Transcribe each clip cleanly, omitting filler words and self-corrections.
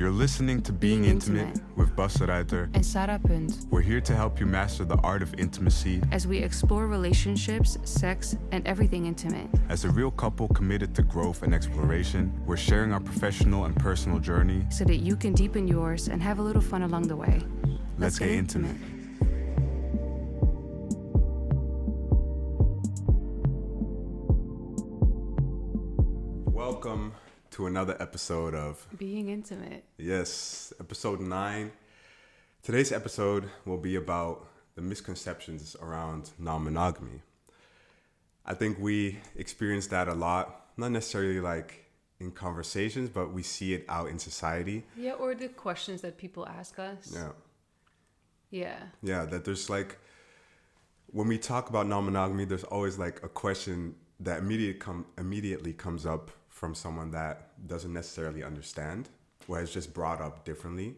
You're listening to Being Intimate with Bassereiter and Sarah Punt. We're here to help you master the art of intimacy as we explore relationships, sex, and everything intimate. As a real couple committed to growth and exploration, we're sharing our professional and personal journey so that you can deepen yours and have a little fun along the way. Let's get intimate. Welcome to another episode of Being Intimate. Yes, episode 9. Today's episode will be about the misconceptions around non-monogamy. I think we experience that a lot, not necessarily like in conversations, but we see it out in society. Yeah, or the questions that people ask us. Yeah, that there's like, when we talk about non-monogamy, there's always like a question that immediately comes up from someone that doesn't necessarily understand or has just brought up differently.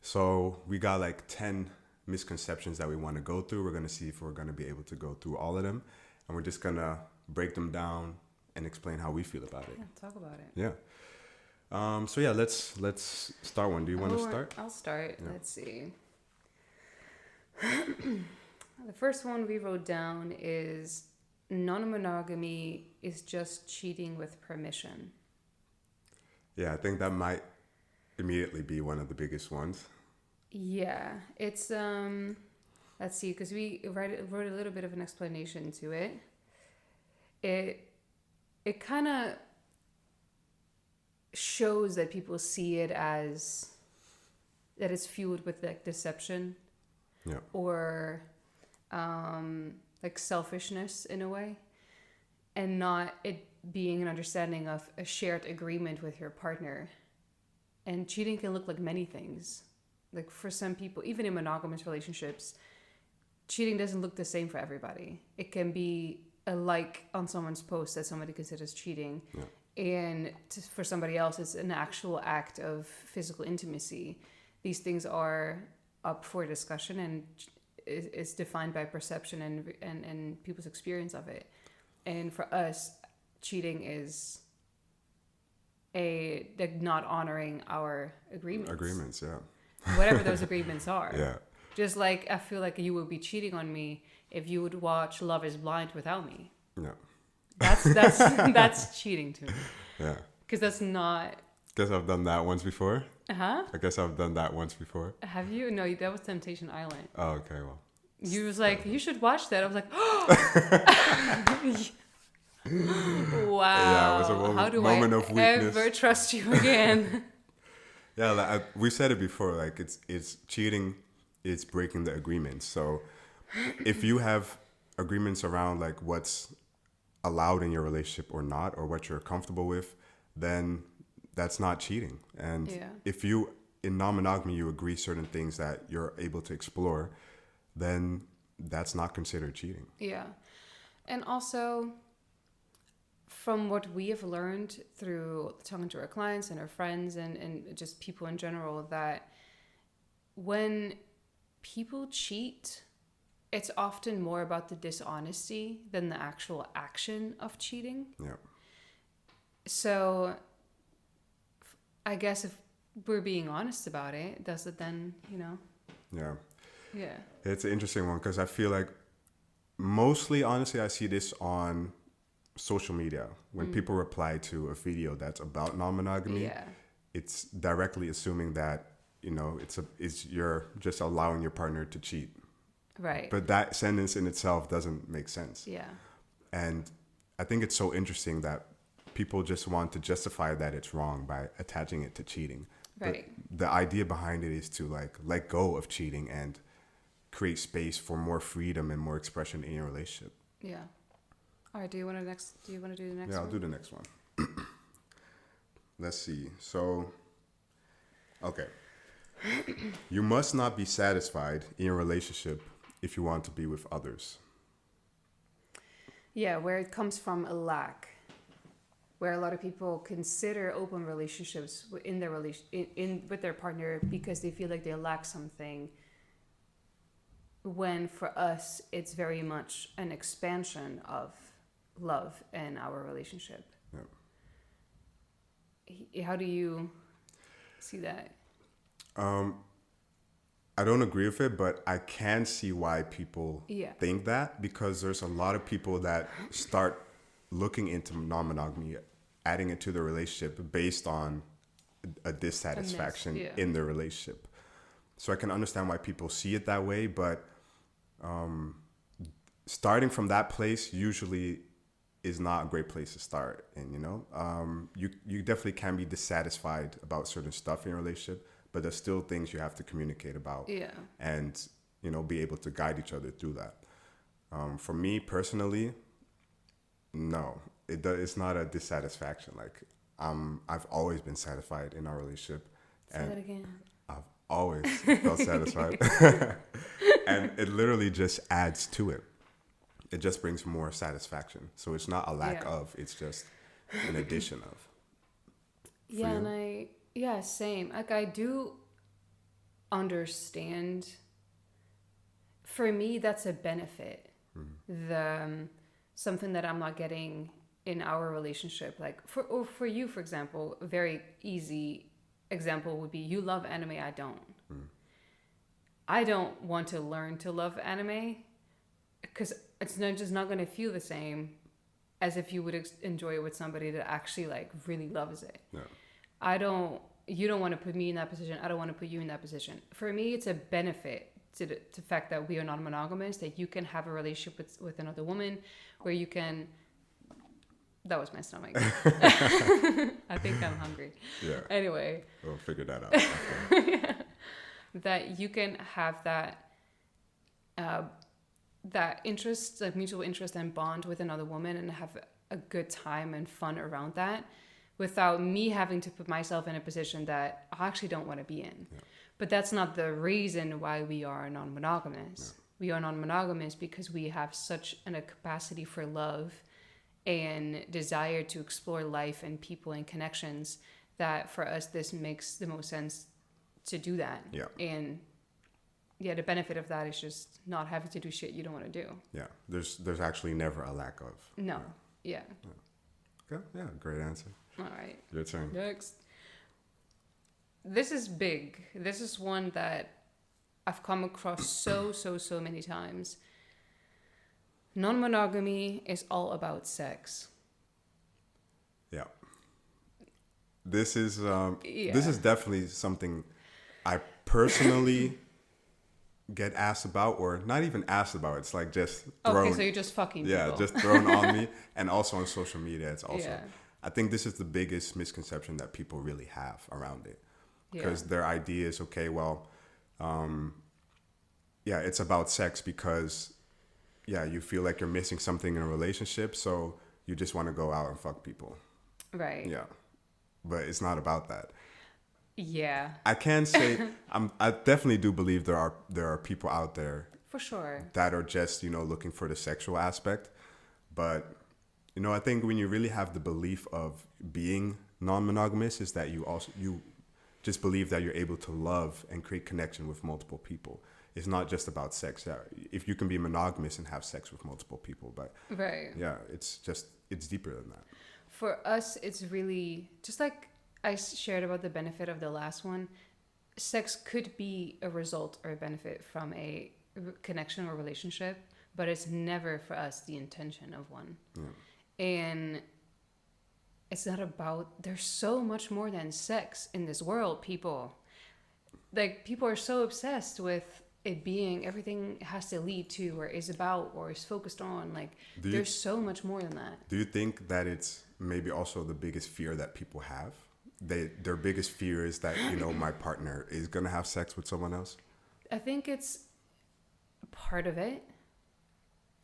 So we got like 10 misconceptions that we want to go through. We're going to see if we're going to be able to go through all of them. And we're just going to break them down and explain how we feel about it. Yeah, talk about it. Yeah. So yeah, let's start one. Do you want to start? I'll start. Yeah. Let's see. The first one we wrote down is non-monogamy is just cheating with permission. Yeah, I think that might immediately be one of the biggest ones. Yeah, it's let's see, because we wrote a little bit of an explanation to it. It kind of shows that people see it as that it's fueled with like deception, or like selfishness in a way, and not it being an understanding of a shared agreement with your partner. And cheating can look like many things. Like for some people, even in monogamous relationships, cheating doesn't look the same for everybody. It can be a like on someone's post that somebody considers cheating. And for somebody else, it's an actual act of physical intimacy. These things are up for discussion and it's defined by perception and people's experience of it. And for us, cheating is like not honoring our agreements. Whatever those agreements are. Yeah. Just like I feel like you would be cheating on me if you would watch Love is Blind without me. Yeah. That's cheating to me. Yeah. Because that's not. Guess I've done that once before. Uh-huh. I guess I've done that once before. Have you? No, that was Temptation Island. Oh, okay, well. You was like, you should watch that. I was like, oh. Wow. Yeah, it was a moment of weakness. Ever trust you again? Yeah, like we said it before. Like it's cheating. It's breaking the agreements. So if you have agreements around like what's allowed in your relationship or not, or what you're comfortable with, then that's not cheating. And if you, in non-monogamy, you agree certain things that you're able to explore, then that's not considered cheating. Yeah. And also, from what we have learned through talking to our clients and our friends and just people in general, that when people cheat, it's often more about the dishonesty than the actual action of cheating. Yeah. So I guess if we're being honest about it, does it then, Yeah. Yeah. It's an interesting one because I feel like mostly, honestly, I see this on social media. When people reply to a video that's about non-monogamy, it's directly assuming that, it's you're just allowing your partner to cheat. Right. But that sentence in itself doesn't make sense. Yeah. And I think it's so interesting that people just want to justify that it's wrong by attaching it to cheating. Right. But the idea behind it is to like let go of cheating and create space for more freedom and more expression in your relationship. Yeah. All right. Do you want to do the next one? Yeah, I'll do the next one. Let's see. So, okay. You must not be satisfied in your relationship if you want to be with others. Yeah, where it comes from a lack, where a lot of people consider open relationships in their with their partner because they feel like they lack something. When for us, it's very much an expansion of love and our relationship. Yeah. How do you see that. I don't agree with it, but I can see why people Yeah. think that, because there's a lot of people that start looking into non-monogamy, adding it to their relationship based on a dissatisfaction Yeah. in their relationship. So I can understand why people see it that way, but starting from that place usually is not a great place to start. And you definitely can be dissatisfied about certain stuff in your relationship, but there's still things you have to communicate about. Yeah. And be able to guide each other through that. For me personally, no, it's not a dissatisfaction. Like I've always been satisfied in our relationship. Say that again. I've always felt satisfied. And it literally just adds to it. It just brings more satisfaction. So it's not a lack of, it's just an addition of. Yeah, same. Like I do understand. For me, that's a benefit. The something that I'm not getting in our relationship. Like for you, for example, a very easy example would be you love anime, I don't. I don't want to learn to love anime because it's just not going to feel the same as if you would enjoy it with somebody that actually like really loves it. Yeah. You don't want to put me in that position. I don't want to put you in that position. For me, it's a benefit to the fact that we are non-monogamous, that you can have a relationship with another woman where you can... That was my stomach. I think I'm hungry. Yeah. Anyway. We'll figure that out. Yeah. That you can have that interest, like mutual interest and bond with another woman and have a good time and fun around that without me having to put myself in a position that I actually don't want to be in. Yeah. But that's not the reason why we are non-monogamous. Yeah. We are non-monogamous because we have such a capacity for love and desire to explore life and people and connections that for us this makes the most sense to do that. Yeah. And the benefit of that is just not having to do shit you don't want to do. Yeah. There's actually never a lack of. No. Yeah. Okay. Yeah. Great answer. All right. Your turn. Next. This is big. This is one that I've come across so many times. Non-monogamy is all about sex. Yeah. This is definitely something I personally get asked about, or not even asked about. It's like just thrown. Okay, so you're just fucking yeah, people. just thrown on me, and also on social media. It's also. Yeah. I think this is the biggest misconception that people really have around it, because their idea is okay. Well, it's about sex because, you feel like you're missing something in a relationship, so you just want to go out and fuck people. Right. Yeah, but it's not about that. Yeah. I can say I definitely do believe there are people out there for sure that are just looking for the sexual aspect, but I think when you really have the belief of being non-monogamous is that you just believe that you're able to love and create connection with multiple people. It's not just about sex. Yeah, if you can be monogamous and have sex with multiple people, but right. Yeah, it's deeper than that. For us, it's really just like I shared about the benefit of the last one. Sex could be a result or a benefit from a connection or relationship, but it's never for us the intention of one. Yeah. And it's not about, there's so much more than sex in this world, people. Like, people are so obsessed with it being, everything has to lead to or is about or is focused on. Like, there's so much more than that. Do you think that it's maybe also the biggest fear that people have? Their biggest fear is that, my partner is going to have sex with someone else? I think it's part of it.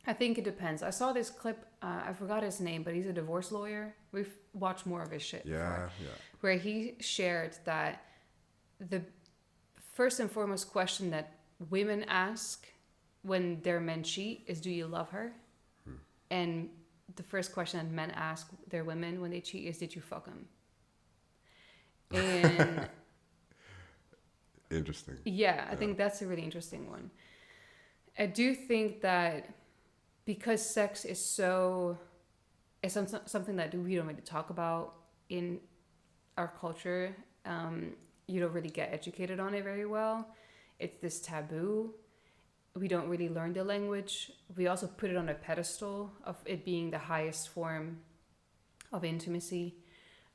I think it depends. I saw this clip, I forgot his name, but he's a divorce lawyer. We've watched more of his shit before, where he shared that the first and foremost question that women ask when their men cheat is, do you love her? And the first question that men ask their women when they cheat is, did you fuck him? And interesting. Yeah, I think that's a really interesting one. I do think that because sex is something that we don't really talk about in our culture, you don't really get educated on it very well. It's this taboo. We don't really learn the language. We also put it on a pedestal of it being the highest form of intimacy.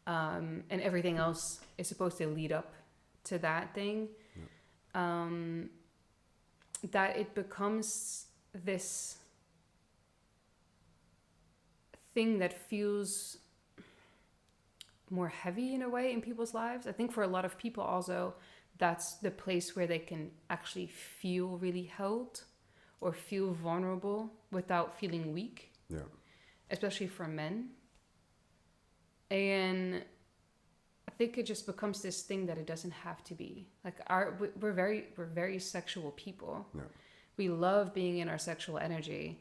And everything else is supposed to lead up to that thing. That it becomes this thing that feels more heavy in a way in people's lives. I think for a lot of people also, that's the place where they can actually feel really held or feel vulnerable without feeling weak. Yeah. Especially for men. And I think it just becomes this thing that it doesn't have to be. Like we're very sexual people. Yeah. We love being in our sexual energy,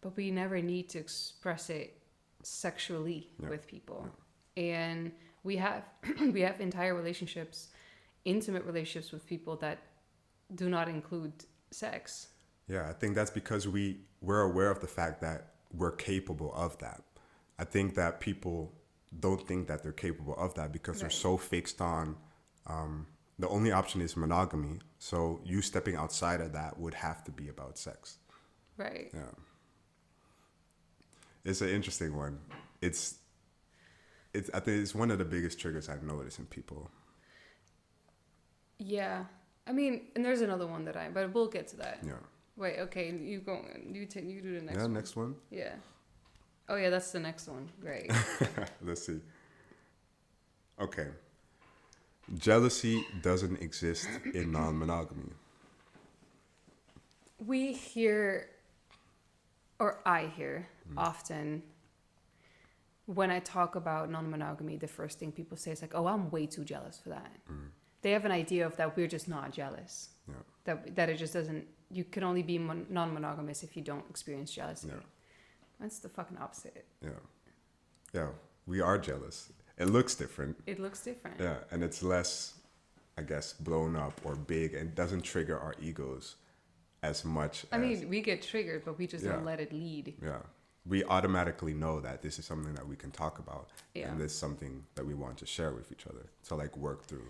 but we never need to express it sexually with people. And we have entire relationships, intimate relationships with people that do not include sex. Yeah, I think that's because we're aware of the fact that we're capable of that. I think that people don't think that they're capable of that because they're so fixed on the only option is monogamy. So you stepping outside of that would have to be about sex. Right. Yeah. It's an interesting one. I think it's one of the biggest triggers I've noticed in people. Yeah. I mean, and there's another one but we'll get to that. Yeah. Wait, okay, you go. You do the next one. Yeah, next one? Yeah. Oh, yeah, that's the next one. Great. Let's see. Okay. Jealousy doesn't exist in non-monogamy. We hear, or I hear often, when I talk about non-monogamy, the first thing people say is like, oh, I'm way too jealous for that. They have an idea of that we're just not jealous. Yeah. That it just doesn't, you can only be non-monogamous if you don't experience jealousy. Yeah. That's the fucking opposite. Yeah. Yeah. We are jealous. It looks different. It looks different. Yeah. And it's less, I guess, blown up or big and doesn't trigger our egos as much. I mean, we get triggered, but we just don't let it lead. Yeah. We automatically know that this is something that we can talk about. Yeah. And this is something that we want to share with each other. To like work through.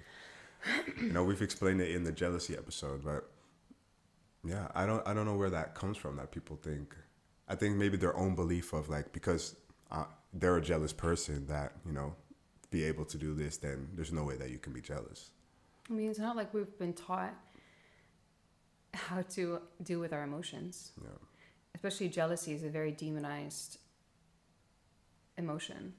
We've explained it in the jealousy episode, but yeah, I don't know where that comes from that people think. I think maybe their own belief of like, because they're a jealous person that, be able to do this, then there's no way that you can be jealous. I mean, it's not like we've been taught how to deal with our emotions. Yeah. Especially jealousy is a very demonized emotion.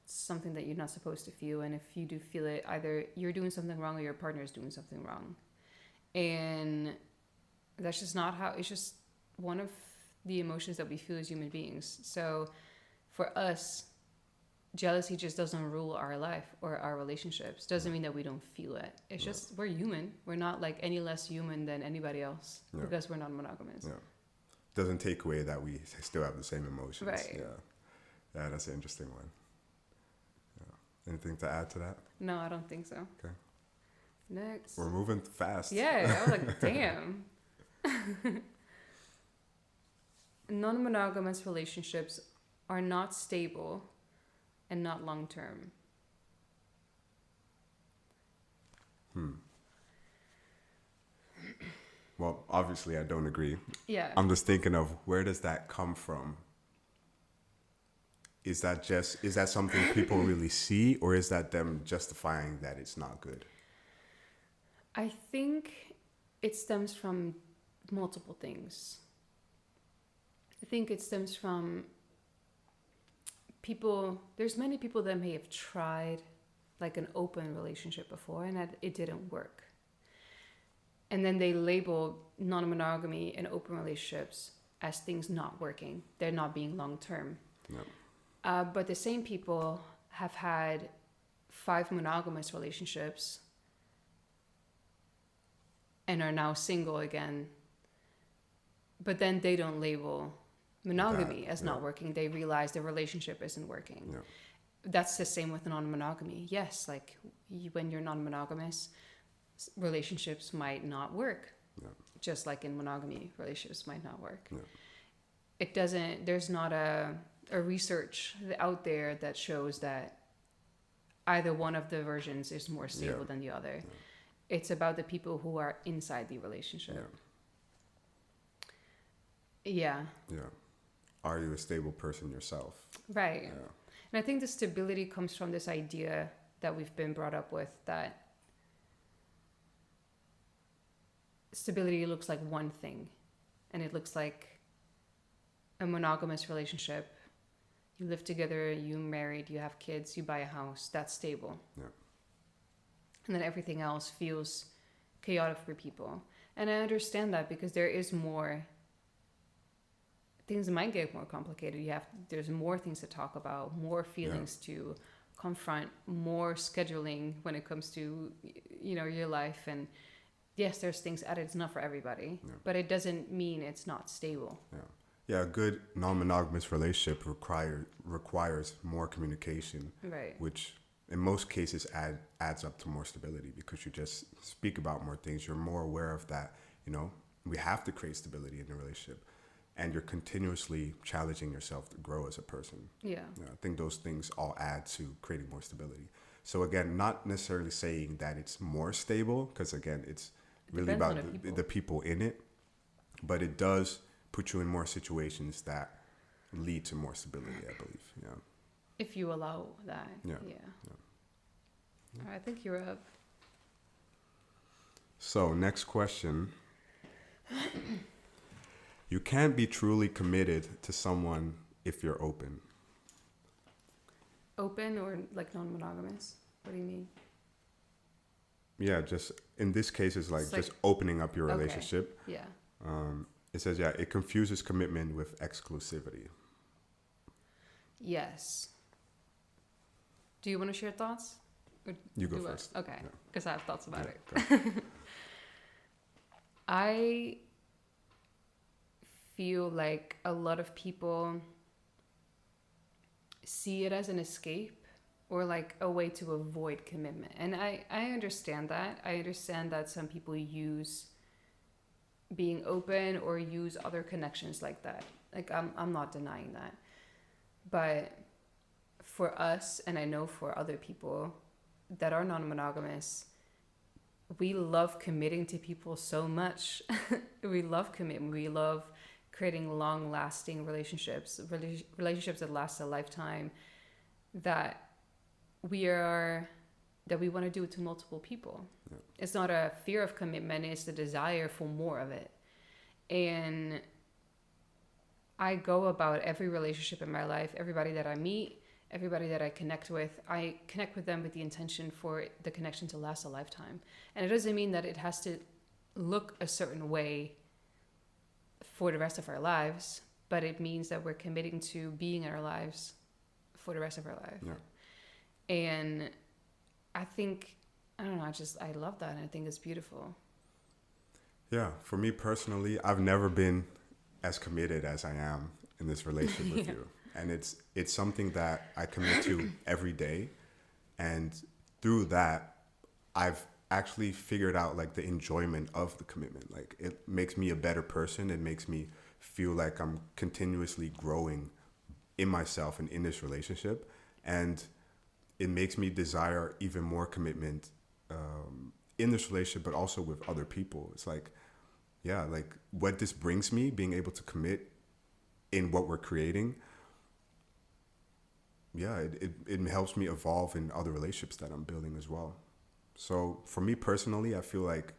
It's something that you're not supposed to feel. And if you do feel it, either you're doing something wrong or your partner is doing something wrong. And that's just not how, it's just one of the emotions that we feel as human beings. So for us, jealousy just doesn't rule our life or our relationships. Doesn't mean that we don't feel it. It's just, we're human. We're not like any less human than anybody else because we're non-monogamous. Yeah. Doesn't take away that we still have the same emotions. Right. Yeah. Yeah, that's an interesting one. Yeah. Anything to add to that? No, I don't think so. Okay. Next. We're moving fast. Yeah, I was like, damn. Non-monogamous relationships are not stable and not long-term. Well, obviously I don't agree. Yeah. I'm just thinking of where does that come from? Is that something people really see, or is that them justifying that it's not good? I think it stems from multiple things. I think it stems from there's many people that may have tried like an open relationship before and that it didn't work. And then they label non-monogamy and open relationships as things not working. They're not being long-term. No. But the same people have had 5 monogamous relationships and are now single again. But then they don't label monogamy as not working. They realize the relationship isn't working. Yeah. That's the same with non-monogamy. Yes, like when you're non-monogamous, relationships might not work. Yeah. Just like in monogamy, relationships might not work. Yeah. There's not a research out there that shows that either one of the versions is more stable than the other. It's about the people who are inside the relationship. Yeah. Are you a stable person yourself? Right. And I think the stability comes from this idea that we've been brought up with, that stability looks like one thing, and it looks like a monogamous relationship. You live together, you married, you have kids, you buy a house. That's stable. And then everything else feels chaotic for people. And I understand that, because there is more. Things might get more complicated. There's more things to talk about, more feelings to confront, more scheduling when it comes to, your life. And yes, there's things added. It's not for everybody, but it doesn't mean it's not stable. A good non-monogamous relationship requires more communication, which in most cases adds up to more stability, because you just speak about more things. You're more aware of that. We have to create stability in the relationship, and you're continuously challenging yourself to grow as a person. I think those things all add to creating more stability. So again, not necessarily saying that it's more stable, because again, it's really about the people in it, but it does put you in more situations that lead to more stability, I believe. If you allow that. All right, I think you're up. So next question. You can't be truly committed to someone if you're open. Open or like non-monogamous? What do you mean? Yeah, just in this case, it's like just opening up your relationship. It says, it confuses commitment with exclusivity. Yes. Do you want to share thoughts? You go first. Okay, because I have thoughts about it. I feel like a lot of people see it as an escape or like a way to avoid commitment. And I understand that. I understand that some people use being open or use other connections like that. Like I'm not denying that. But for us, and I know for other people that are non-monogamous, we love committing to people so much. We love commitment. We love creating long-lasting relationships that last a lifetime, that we want to do it to multiple people. It's not a fear of commitment, it's the desire for more of it. And I go about every relationship in my life, everybody that I meet, everybody that I connect with them with the intention for the connection to last a lifetime. And it doesn't mean that it has to look a certain way for the rest of our lives, but it means that we're committing to being in our lives for the rest of our life. And I think, I don't know, I love that, and I think it's beautiful. Yeah, for me personally, I've never been as committed as I am in this relationship with you. And it's something that I commit to every day. And through that, I've actually figured out like the enjoyment of the commitment. Like it makes me a better person. It makes me feel like I'm continuously growing in myself and in this relationship. And it makes me desire even more commitment in this relationship, but also with other people. It's like, like what this brings me, being able to commit in what we're creating, it helps me evolve in other relationships that I'm building as well. So for me personally, I feel like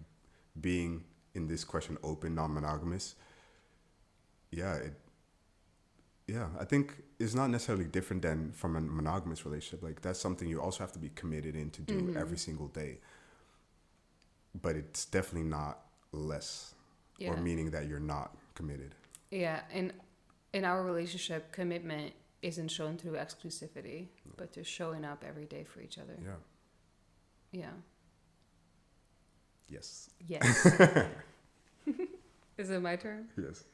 being in this question open, non-monogamous, I think it's not necessarily different than from a monogamous relationship. Like that's something you also have to be committed in to do every single day. But it's definitely not less or meaning that you're not committed. Yeah, and in our relationship, commitment isn't shown through exclusivity, but through showing up every day for each other. Yeah. Yes. Is it my turn? Yes.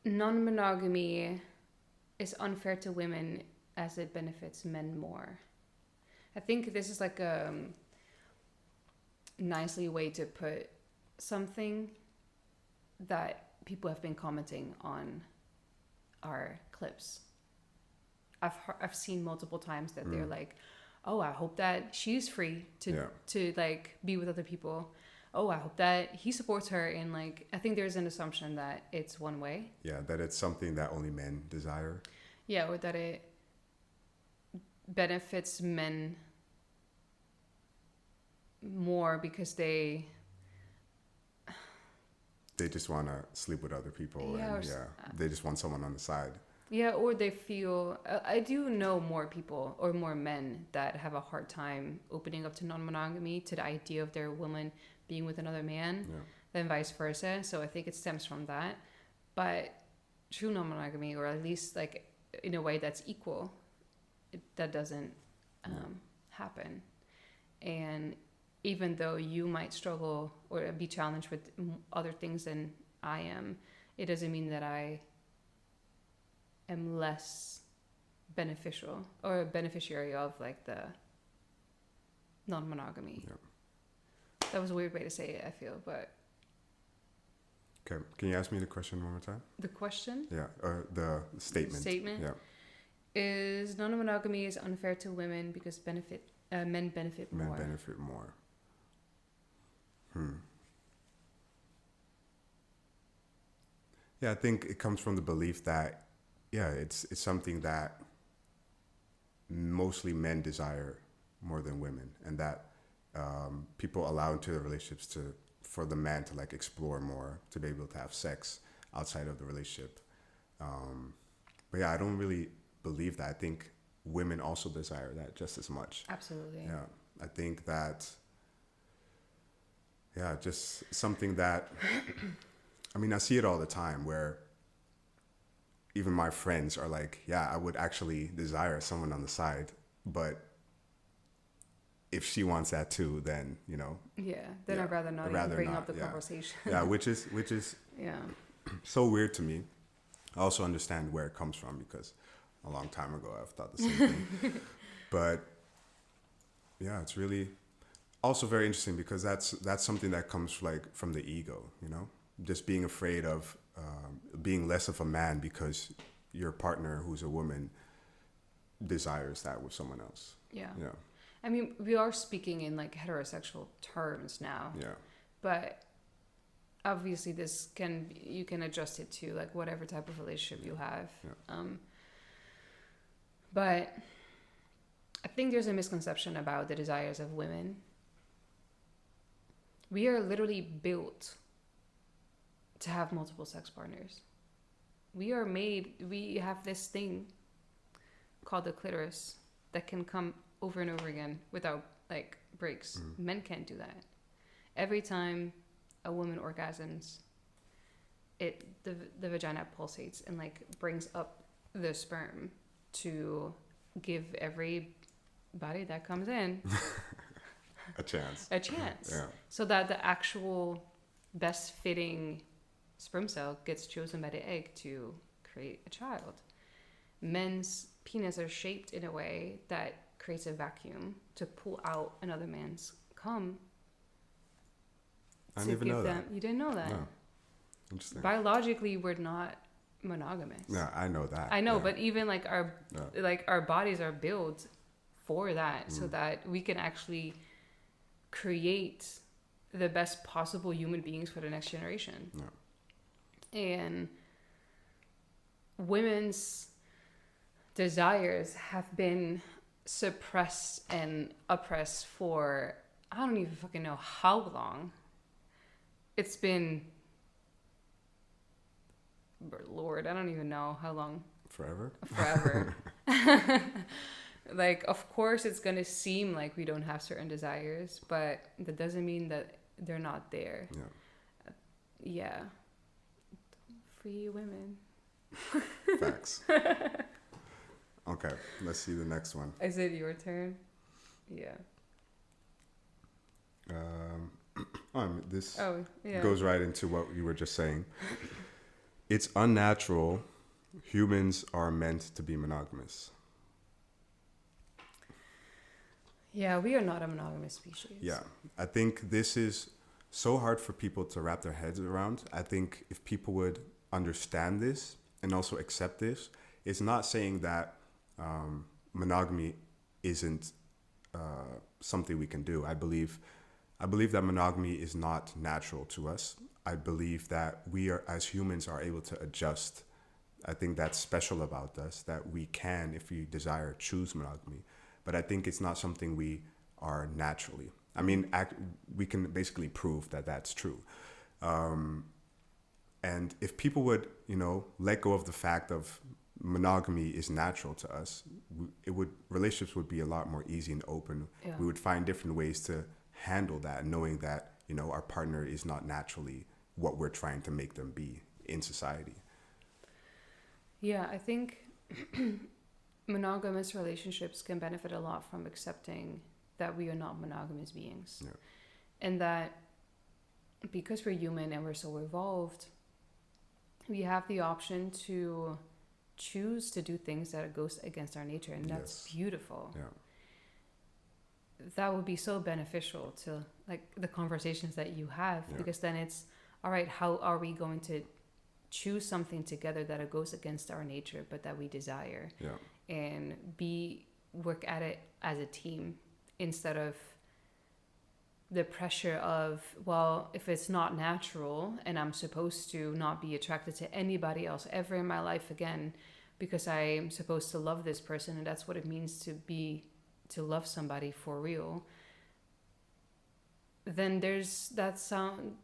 Non-monogamy is unfair to women as it benefits men more. I think this is like a nicely way to put something, that people have been commenting on our clips. I've seen multiple times that they're like, oh, I hope that she's free to like be with other people. Oh, I hope that he supports her. And like, I think there's an assumption that it's one way. Yeah, that it's something that only men desire. Yeah, or that it benefits men more because they just want to sleep with other people. Yeah, and they just want someone on the side. Yeah, or they feel... I do know more people or more men that have a hard time opening up to non-monogamy, to the idea of their woman being with another man, than vice versa. So I think it stems from that. But true non-monogamy, or at least like in a way that's equal, that doesn't happen. And even though you might struggle or be challenged with other things than I am, it doesn't mean that I am less beneficial or a beneficiary of like the non-monogamy. Yeah. That was a weird way to say it, I feel, but... Okay, can you ask me the question one more time? The question? Yeah, or the statement. The statement? Yeah. Is non-monogamy is unfair to women because men benefit more. Men benefit more. Yeah, I think it comes from the belief that, it's something that mostly men desire more than women, and that people allow into the relationships for the man to like explore more, to be able to have sex outside of the relationship. But yeah, I don't really believe that. I think women also desire that just as much. Absolutely. Yeah, I think that. Yeah, just something that, I mean, I see it all the time where even my friends are like, yeah, I would actually desire someone on the side, but if she wants that too, then, Yeah, then I'd rather not even bring up the conversation. Yeah, which is so weird to me. I also understand where it comes from because a long time ago I've thought the same thing. But yeah, it's really... also very interesting because that's something that comes like from the ego, just being afraid of being less of a man because your partner who's a woman desires that with someone else. Yeah. Yeah. I mean, we are speaking in like heterosexual terms now. Yeah. But obviously you can adjust it to like whatever type of relationship you have. Yeah. But I think there's a misconception about the desires of women. We are literally built to have multiple sex partners. We have this thing called the clitoris that can come over and over again without like breaks. Men can't do that. Every time a woman orgasms, the vagina pulsates and like brings up the sperm to give every body that comes in a chance. Yeah. So that the actual best fitting sperm cell gets chosen by the egg to create a child. Men's penis are shaped in a way that creates a vacuum to pull out another man's cum. I didn't even know that. You didn't know that? No. Interesting. Biologically, we're not monogamous. No, I know that. I know, but even like our bodies are built for that, so that we can actually create the best possible human beings for the next generation. Yeah. And women's desires have been suppressed and oppressed for I don't even fucking know how long. It's been, Lord, I don't even know how long. Forever. Like, of course, it's going to seem like we don't have certain desires, but that doesn't mean that they're not there. Yeah. Free women. Facts. Okay, let's see the next one. Is it your turn? Yeah. This goes right into what you were just saying. It's unnatural. Humans are meant to be monogamous. Yeah, we are not a monogamous species. Yeah, I think this is so hard for people to wrap their heads around. I think if people would understand this and also accept this, it's not saying that monogamy isn't something we can do. I believe that monogamy is not natural to us. I believe that we are, as humans, are able to adjust. I think that's special about us, that we can, if we desire, choose monogamy. But I think it's not something we are naturally. I mean, we can basically prove that that's true. And if people would, let go of the fact of monogamy is natural to us, relationships would be a lot more easy and open. Yeah. We would find different ways to handle that, knowing that, our partner is not naturally what we're trying to make them be in society. Yeah, I think monogamous relationships can benefit a lot from accepting that we are not monogamous beings. Yeah. And that because we're human and we're so evolved, we have the option to choose to do things that goes against our nature, and that's beautiful. Yeah. That would be so beneficial to like the conversations that you have, because then it's all right, how are we going to choose something together that goes against our nature but that we desire, and work at it as a team, instead of the pressure of, well, if it's not natural and I'm supposed to not be attracted to anybody else ever in my life again because I'm supposed to love this person and that's what it means to love somebody for real, then there's that sound,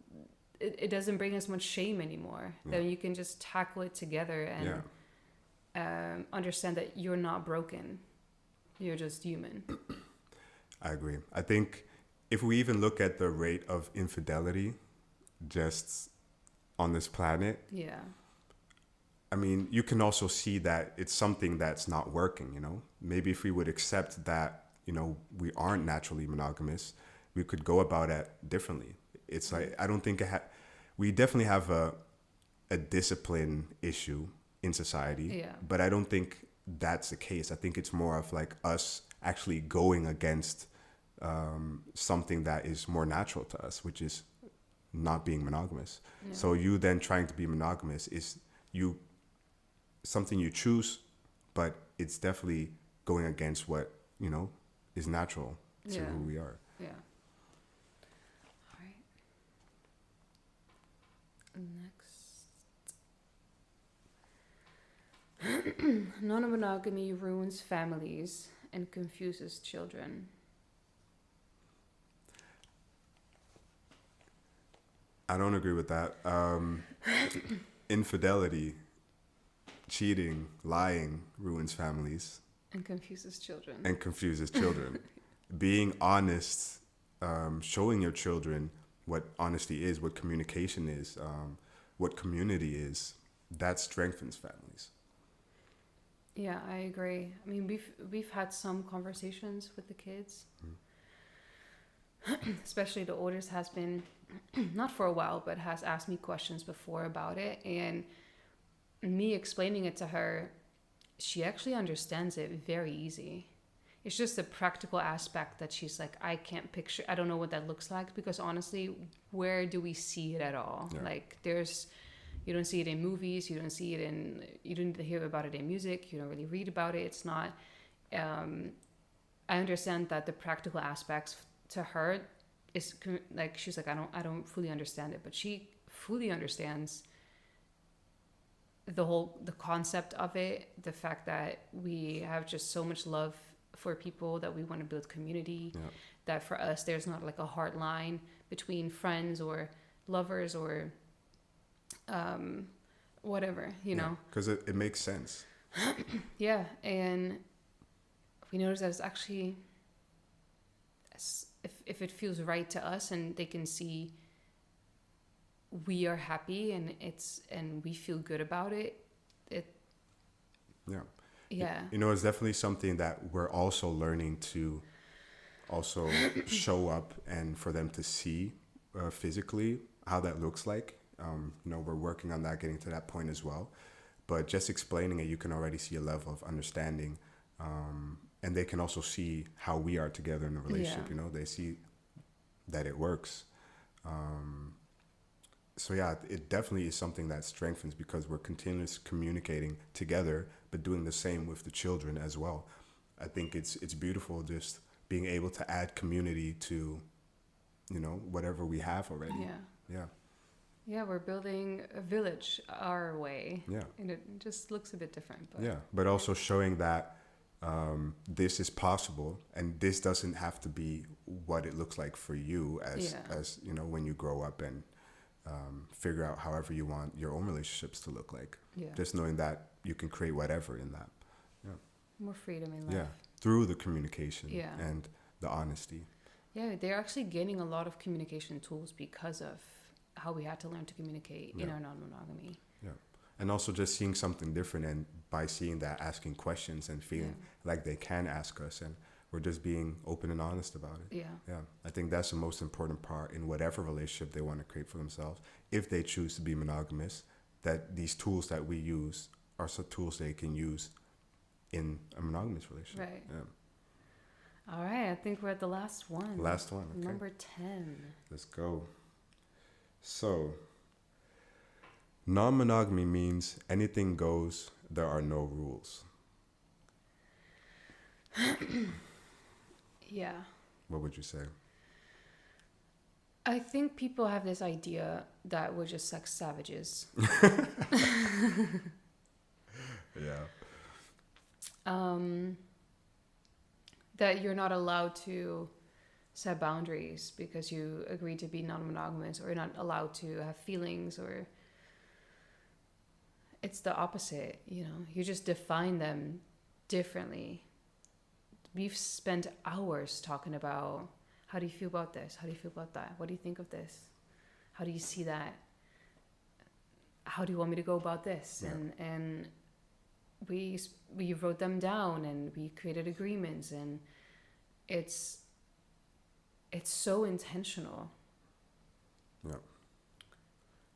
it doesn't bring as much shame anymore. Then you can just tackle it together and understand that you're not broken, you're just human. I agree. I think if we even look at the rate of infidelity just on this planet, I mean, you can also see that it's something that's not working, Maybe if we would accept that, we aren't naturally monogamous, we could go about it differently. It's like, I don't think we definitely have a discipline issue in society, but I don't think that's the case. I think it's more of like us actually going against something that is more natural to us, which is not being monogamous. So you then trying to be monogamous is something you choose, but it's definitely going against what is natural to who we are. All right, next. Non-monogamy ruins families and confuses children. I don't agree with that. Infidelity, cheating, lying ruins families. And confuses children. Being honest, showing your children what honesty is, what communication is, what community is, that strengthens families. Yeah, I agree. I mean, we've had some conversations with the kids. Especially the oldest has been, not for a while, but has asked me questions before about it. And me explaining it to her, she actually understands it very easy. It's just a practical aspect that she's like, I can't picture, I don't know what that looks like, because honestly, where do we see it at all? Like you don't see it in movies, you don't hear about it in music, you don't really read about it. It's not, I understand that the practical aspects to her is like, she's like, I don't fully understand it, but she fully understands the concept of it, the fact that we have just so much love for people, that we want to build community, that for us there's not like a hard line between friends or lovers or whatever, because it makes sense. And we notice that it's actually, if it feels right to us and they can see we are happy and we feel good about it. It's definitely something that we're also learning to also show up and for them to see physically how that looks like. We're working on that, getting to that point as well. But just explaining it, you can already see a level of understanding. And they can also see how we are together in a relationship. They see that it works. So yeah, it definitely is something that strengthens because we're continuously communicating together, but doing the same with the children as well. I think it's beautiful just being able to add community to, whatever we have already. Yeah. Yeah. Yeah, we're building a village our way. Yeah. And it just looks a bit different. But Yeah. But also showing that this is possible and this doesn't have to be what it looks like for you as when you grow up and figure out however you want your own relationships to look like. Yeah. Just knowing that you can create whatever in that. Yeah. More freedom in life. Yeah. Through the communication Yeah. and the honesty. Yeah, they're actually gaining a lot of communication tools because of how we had to learn to communicate in our non-monogamy. Yeah. And also just seeing something different, and by seeing that, asking questions and feeling like they can ask us, and we're just being open and honest about it. Yeah. Yeah. I think that's the most important part in whatever relationship they want to create for themselves. If they choose to be monogamous, that these tools that we use are some tools they can use in a monogamous relationship. Right. Yeah. All right, I think we're at the last one. Last one. Okay. Number 10. Let's go. So, non-monogamy means anything goes, there are no rules. Yeah. What would you say? I think people have this idea that we're just sex savages. Yeah. That you're not allowed to set boundaries because you agreed to be non-monogamous, or you're not allowed to have feelings, or it's the opposite, you just define them differently. We've spent hours talking about, how do you feel about this? How do you feel about that? What do you think of this? How do you see that? How do you want me to go about this? Yeah. And we wrote them down and we created agreements, and it's so intentional. Yeah.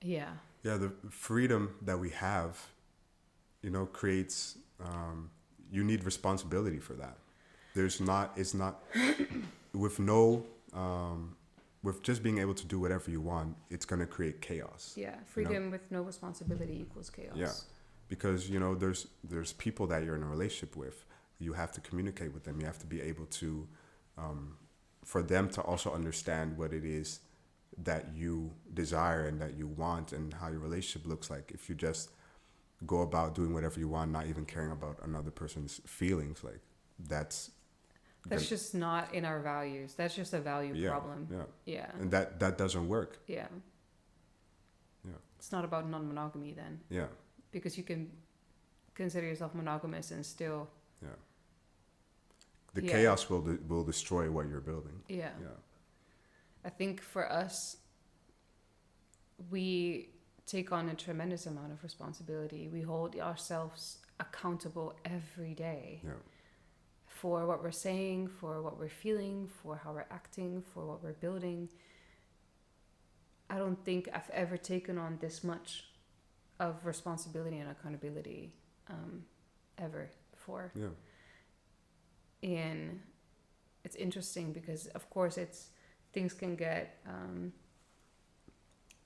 Yeah. Yeah, the freedom that we have, creates, you need responsibility for that. It's not, with with just being able to do whatever you want, it's going to create chaos. Yeah, freedom with no responsibility equals chaos. Yeah, because, there's people that you're in a relationship with. You have to communicate with them. You have to be able to, for them to also understand what it is that you desire and that you want and how your relationship looks like. If you just go about doing whatever you want, not even caring about another person's feelings, like that's just not in our values. That's just a value problem. Yeah. And that doesn't work. Yeah. Yeah. It's not about non-monogamy then. Yeah. Because you can consider yourself monogamous and still. Yeah. The chaos will destroy what you're building. Yeah. Yeah. I think for us, we take on a tremendous amount of responsibility. We hold ourselves accountable every day. Yeah. For what we're saying, for what we're feeling, for how we're acting, for what we're building. I don't think I've ever taken on this much of responsibility and accountability ever before. Yeah. And it's interesting because, of course, things can get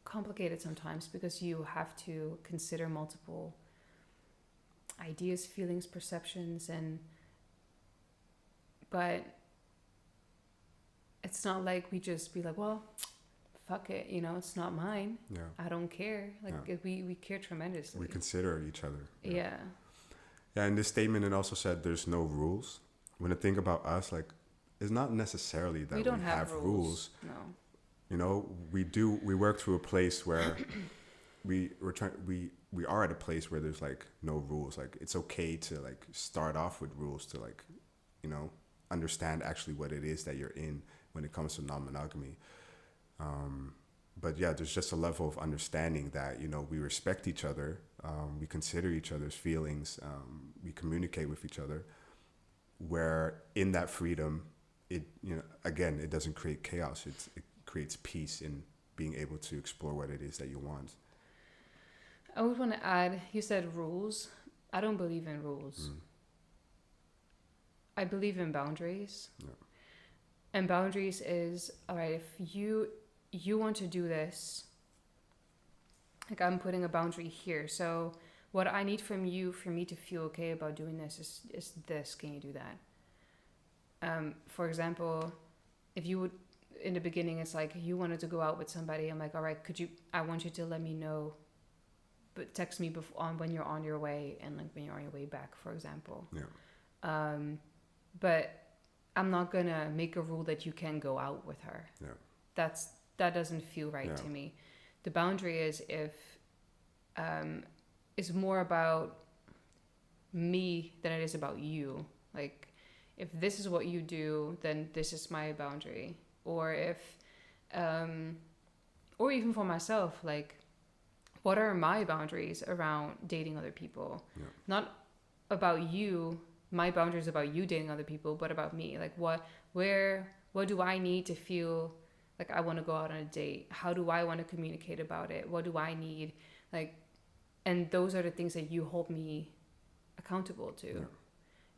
complicated sometimes because you have to consider multiple ideas, feelings, perceptions, but it's not like we just be like, well, fuck it, it's not mine. Yeah. I don't care. We care tremendously. We consider each other. Yeah. Yeah, in this statement it also said there's no rules. When I think about us, like, it's not necessarily that we don't have rules. No. We work through a place where we are at a place where there's like no rules. Like, it's okay to like start off with rules to like, understand actually what it is that you're in when it comes to non-monogamy. But yeah, there's just a level of understanding that, we respect each other. We consider each other's feelings. We communicate with each other, where in that freedom, it doesn't create chaos. It creates peace in being able to explore what it is that you want. I would want to add, you said rules. I don't believe in rules. I believe in boundaries. Yeah. And boundaries is, all right, if you you want to do this, like I'm putting a boundary here. So what I need from you for me to feel okay about doing this is this. Can you do that? For example, if you would, in the beginning, it's like you wanted to go out with somebody. I'm like, all right, I want you to let me know, but text me when you're on your way and like when you're on your way back, for example. Yeah. But I'm not gonna make a rule that you can go out with her. Yeah. That doesn't feel right to me. The boundary is if it's more about me than it is about you. Like, if this is what you do, then this is my boundary. Or if, or even for myself, like, what are my boundaries around dating other people? Yeah. Not about you. My boundaries about you dating other people, but about me. Like, what do I need to feel like I want to go out on a date? How do I want to communicate about it? What do I need? Like, and those are the things that you hold me accountable to. Yeah.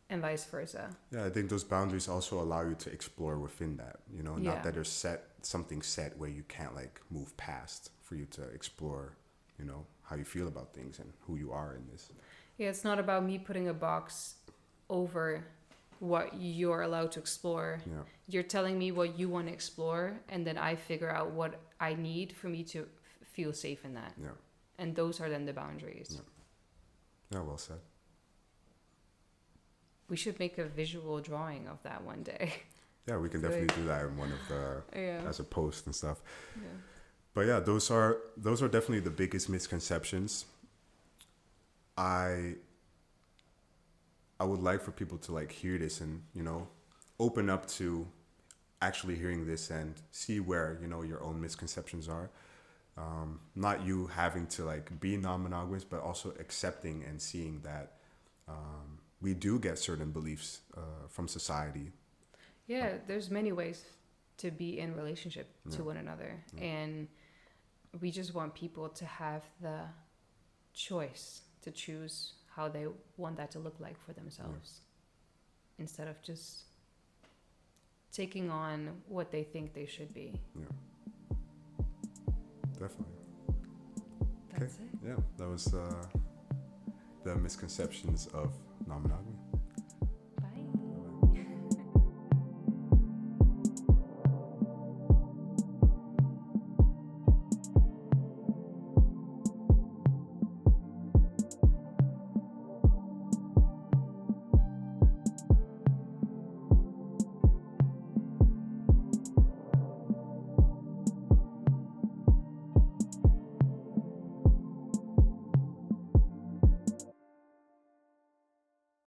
And vice versa. Yeah, I think those boundaries also allow you to explore within that, you know, not that there's something set where you can't like move past, for you to explore, you know, how you feel about things and who you are in this. Yeah, it's not about me putting a box over what you're allowed to explore. Yeah. You're telling me what you want to explore, and then I figure out what I need for me to feel safe in that. Yeah. And those are then the boundaries. Yeah, well said. We should make a visual drawing of that one day. Yeah, we can definitely do that in one of the as a post and stuff. Yeah. But yeah, those are definitely the biggest misconceptions. I would like for people to like hear this and, you know, open up to actually hearing this and see where, you know, your own misconceptions are. Not you having to like be non-monogamous, but also accepting and seeing that we do get certain beliefs from society. Yeah, there's many ways to be in relationship to one another. And we just want people to have the choice to choose how they want that to look like for themselves, instead of just taking on what they think they should be. Yeah, definitely. That's it. Yeah, that was the misconceptions of non-monogamy.